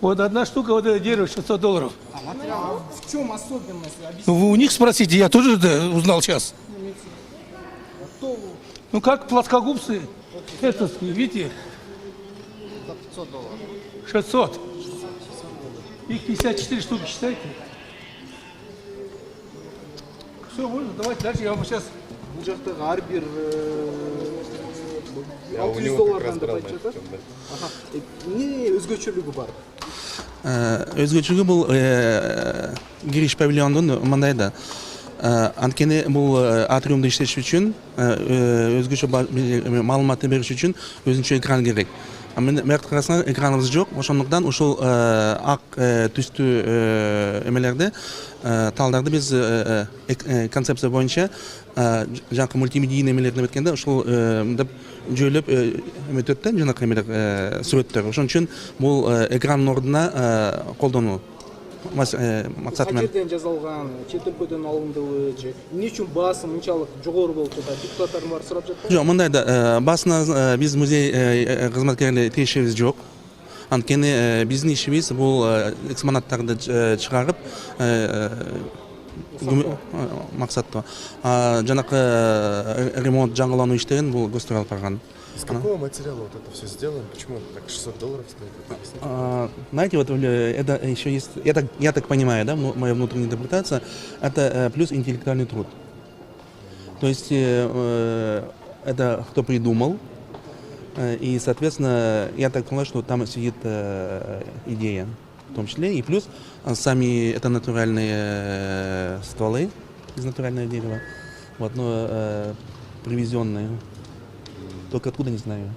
Вот одна штука, вот это дерево $600. А материал в чем особенность? Ну, вы у них спросите, я тоже это узнал сейчас. Что Ну, как плоскогубцы, это, видите, за $500? 600. Их 54 штуки, считайте. Все, можно, давайте дальше, я вам сейчас... Бұл жақтағы әрбір у него как раз $600 деп брал айтып на жатыр. этом, да. Аха. Не өзгөчөлүгү бар? Өзгөчөлүгү бул кириш павильондун мындайда. Анткени бул атриумду иштетиш үчүн өзгөчө маалыматты бериш үчүн өзүнчө экран керек. Мен мэрт карасаңар экраныбыз жок, ошондуктан ушул ак түстүү эмелерди талдарды биз концепция боюнча жанакы мультимедийный эмелерди өткөндө ушул мынтип жөйлөп эметет да жанакы эмелер сүрөттөр. Ошон үчүн бул экрандын ордуна колдонуу максаты менен. Кайерден жазылган, чет өлкөдөн алындыбы же эмне үчүн баасы мынчалык жогору болуп жатат? Депутаттардын баары сурап жатпайбы? Жок, мындайда басына биз музей кызматкерлери тиешебиз жок. Анткени биздин ишибиз бул экспонаттарды чыгарып максаттуу. Жанакы ремонт, жаңылануу иштерин бул государ алып барган. Из какого материала вот это все сделано? Почему так $600 стоит? Знаете, вот это еще есть, я так понимаю, да, моя внутренняя интерпретация, это плюс интеллектуальный труд. То есть это кто придумал, и, соответственно, я так понимаю, что там сидит идея, в том числе, и плюс сами это натуральные стволы из натурального дерева, вот, но привезенные. Только откуда, не знаю.